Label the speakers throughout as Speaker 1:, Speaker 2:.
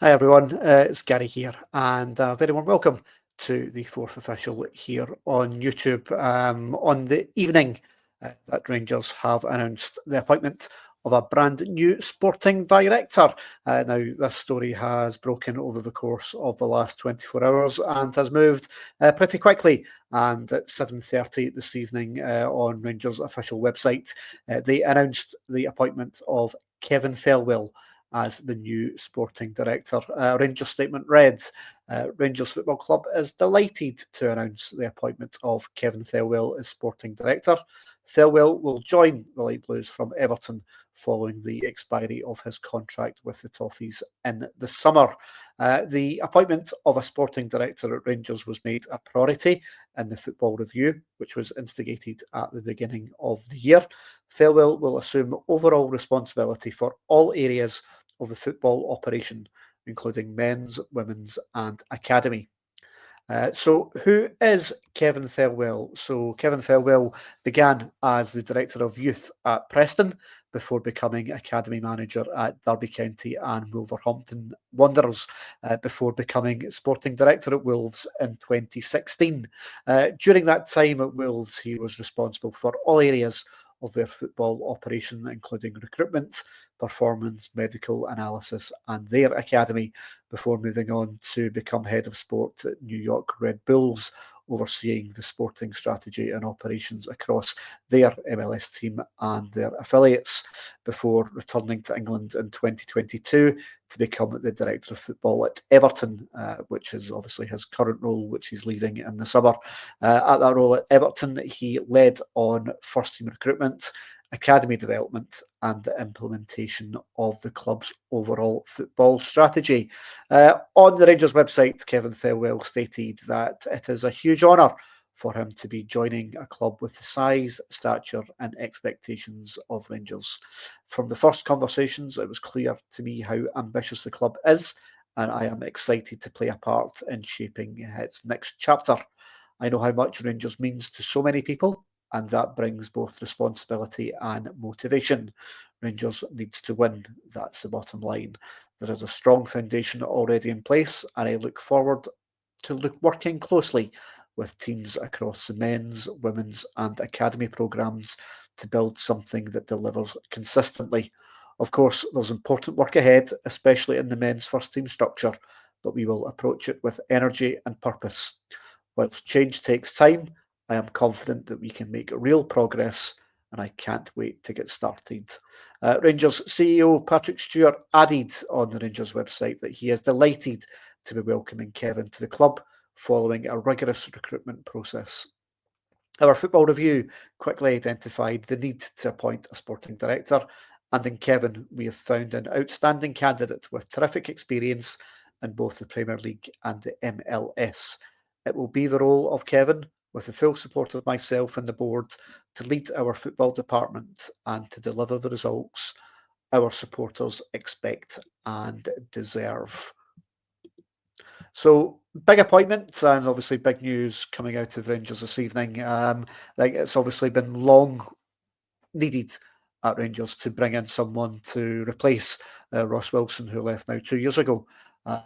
Speaker 1: Hi everyone, it's Gary here, and a very warm welcome to the fourth official here on YouTube. On the evening that Rangers have announced the appointment of a brand new sporting director. Now, this story has broken over the course of the last 24 hours and has moved pretty quickly. And at 7:30 this evening on Rangers' official website, they announced the appointment of Kevin Thelwell as the new sporting director. Rangers statement read, Rangers Football Club is delighted to announce the appointment of Kevin Thelwell as sporting director. Thelwell will join the Light Blues from Everton following the expiry of his contract with the Toffees in the summer. The appointment of a sporting director at Rangers was made a priority in the Football Review, which was instigated at the beginning of the year. Thelwell will assume overall responsibility for all areas of the football operation, including men's, women's, and academy. So, who is Kevin Thelwell? So, Kevin Thelwell began as the director of youth at Preston before becoming academy manager at Derby County and Wolverhampton Wanderers, before becoming sporting director at Wolves in 2016. During that time at Wolves, he was responsible for all areas of their football operation, including recruitment, performance, medical analysis, and their academy, before moving on to become head of sport at New York Red Bulls, overseeing the sporting strategy and operations across their MLS team and their affiliates, before returning to England in 2022 to become the director of football at Everton, which is obviously his current role, which he's leaving in the summer. At that role at Everton, he led on first team recruitment, academy development, and the implementation of the club's overall football strategy. On the Rangers website, Kevin Thelwell stated that it is a huge honour for him to be joining a club with the size, stature, and expectations of Rangers. From the first conversations, it was clear to me how ambitious the club is, and I am excited to play a part in shaping its next chapter. I know how much Rangers means to so many people, and that brings both responsibility and motivation. Rangers needs to win. That's the bottom line. There is a strong foundation already in place, and I look forward to working closely with teams across the men's, women's, and academy programmes to build something that delivers consistently. Of course, there's important work ahead, especially in the men's first team structure, but we will approach it with energy and purpose. Whilst change takes time, I am confident that we can make real progress, and I can't wait to get started. Rangers CEO Patrick Stewart added on the Rangers website that he is delighted to be welcoming Kevin to the club following a rigorous recruitment process. Our Football Review quickly identified the need to appoint a sporting director, and in Kevin, we have found an outstanding candidate with terrific experience in both the Premier League and the MLS. It will be the role of Kevin, with the full support of myself and the board, to lead our football department and to deliver the results our supporters expect and deserve. So, big appointment and obviously big news coming out of Rangers this evening. It's obviously been long needed at Rangers to bring in someone to replace Ross Wilson, who left now 2 years ago.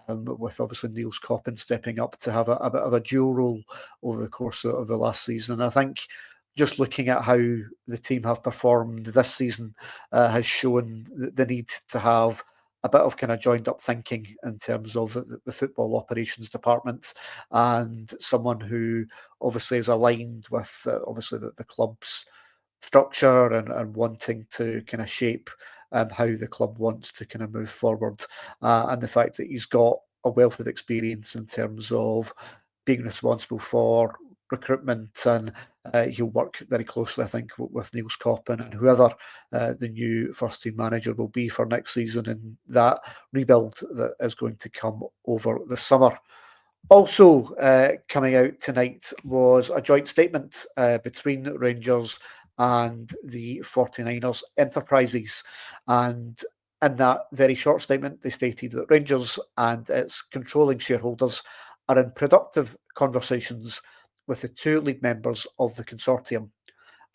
Speaker 1: With obviously Niels Coppin stepping up to have a bit of a dual role over the course of the last season. And I think just looking at how the team have performed this season has shown the need to have a bit of kind of joined up thinking in terms of the football operations department, and someone who obviously is aligned with obviously the club's structure and wanting to kind of shape how the club wants to kind of move forward. And the fact that he's got a wealth of experience in terms of being responsible for recruitment, and he'll work very closely, I think, with Niels Coppin and whoever the new first team manager will be for next season in that rebuild that is going to come over the summer. Also coming out tonight was a joint statement between Rangers and the 49ers enterprises. And in that very short statement, they stated that Rangers and its controlling shareholders are in productive conversations with the two lead members of the consortium,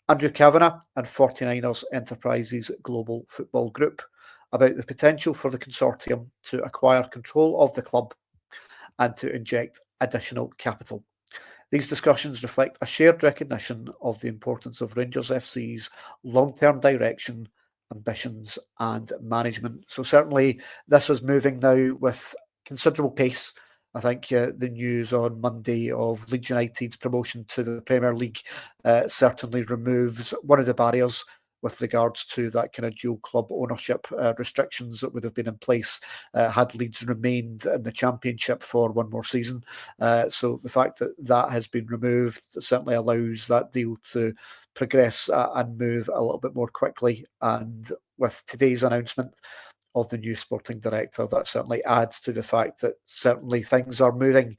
Speaker 1: Andrew Cavenagh and 49ers Enterprises Global Football Group. about the potential for the consortium to acquire control of the club and to inject additional capital. These discussions reflect a shared recognition of the importance of Rangers FC's long-term direction, ambitions and management. So certainly this is moving now with considerable pace. I think the news on Monday of Leeds United's promotion to the Premier League certainly removes one of the barriers with regards to that kind of dual club ownership restrictions that would have been in place had Leeds remained in the Championship for one more season. So the fact that that has been removed certainly allows that deal to progress and move a little bit more quickly. And with today's announcement of the new sporting director, that certainly adds to the fact that certainly things are moving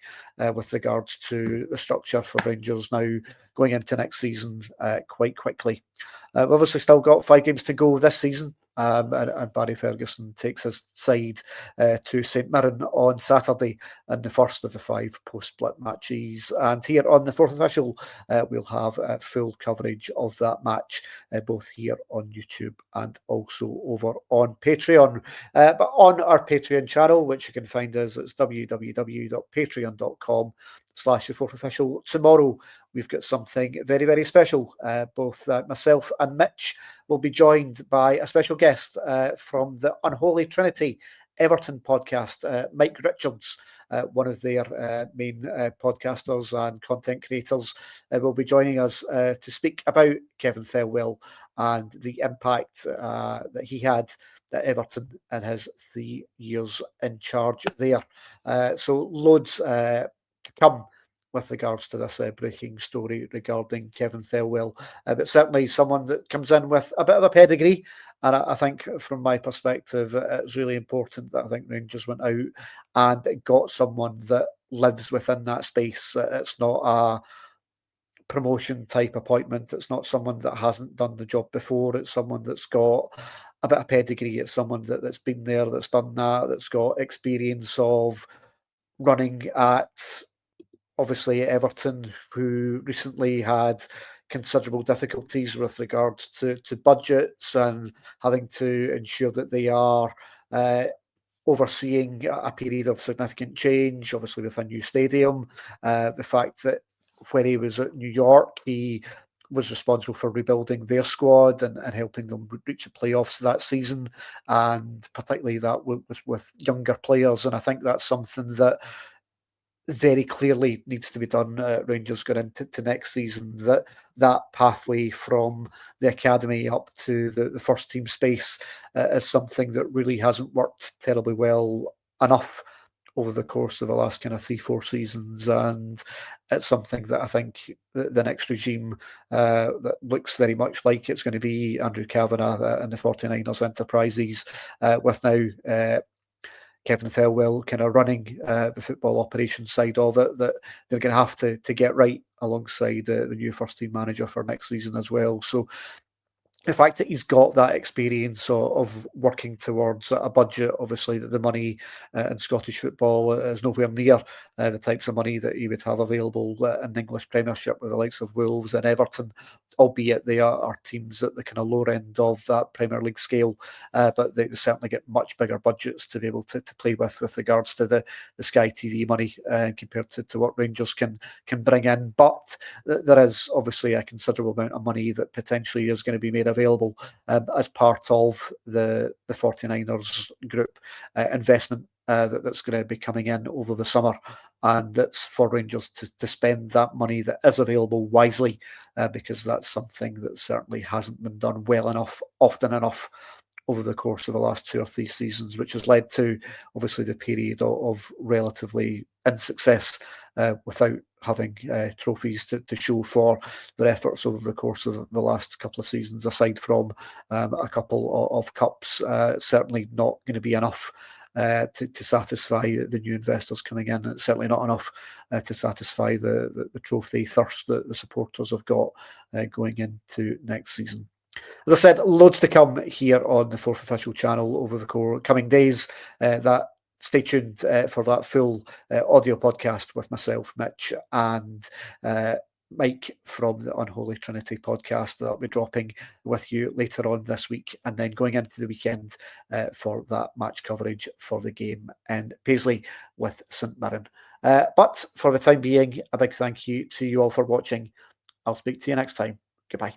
Speaker 1: with regards to the structure for Rangers now going into next season quite quickly. We've obviously still got 5 games to go this season, and Barry Ferguson takes his side to St Mirren on Saturday in the first of the 5 post-split matches. And here on the Fourth Official, we'll have full coverage of that match, both here on YouTube and also over on Patreon. But on our Patreon channel, which you can find us, it's www.patreon.com/the Fourth Official. Tomorrow, we've got something very, very special. Both myself and Mitch will be joined by a special guest from the Unholy Trinity Everton podcast, Mike Richards, one of their main podcasters and content creators, will be joining us to speak about Kevin Thelwell and the impact that he had at Everton in his 3 years in charge there. So loads to come with regards to this breaking story regarding Kevin Thelwell, but certainly someone that comes in with a bit of a pedigree. And I think from my perspective, it's really important that I think Rangers went out and got someone that lives within that space. It's not a promotion type appointment. It's not someone that hasn't done the job before. It's someone that's got a bit of pedigree. It's someone that's been there, that's done that, that's got experience of running at obviously Everton, who recently had considerable difficulties with regards to budgets and having to ensure that they are overseeing a period of significant change, obviously with a new stadium. The fact that when he was at New York, he was responsible for rebuilding their squad and helping them reach the playoffs that season, and particularly that was with younger players. And I think that's something that very clearly needs to be done at Rangers going into next season, that pathway from the academy up to the first team space is something that really hasn't worked terribly well enough over the course of the last kind of 3-4 seasons. And it's something that I think the next regime that looks very much like it's going to be Andrew Cavenagh and the 49ers Enterprises, with now Kevin Thelwell kind of running the football operations side of it, that they're going to have to get right alongside the new first team manager for next season as well. So the fact that he's got that experience of working towards a budget, obviously that the money in Scottish football is nowhere near the types of money that he would have available in the English Premiership with the likes of Wolves and Everton, albeit they are teams at the kind of lower end of that Premier League scale, but they certainly get much bigger budgets to be able to play with regards to the Sky TV money compared to what Rangers can bring in. But there is obviously a considerable amount of money that potentially is going to be made available as part of the 49ers group investment that's going to be coming in over the summer, and that's for Rangers to spend that money that is available wisely, because that's something that certainly hasn't been done well enough, often enough, over the course of the last 2 or 3 seasons, which has led to obviously the period of relatively insuccess without having trophies to show for their efforts over the course of the last couple of seasons, aside from a couple of cups. Certainly not going to be enough to satisfy the new investors coming in. It's certainly not enough to satisfy the trophy thirst that the supporters have got going into next season. As I said, loads to come here on the Fourth Official channel over the coming days. Stay tuned for that full audio podcast with myself, Mitch, and Mike from the Unholy Trinity podcast that I'll be dropping with you later on this week, and then going into the weekend for that match coverage for the game in Paisley with St Mirren. But for the time being, a big thank you to you all for watching. I'll speak to you next time. Goodbye.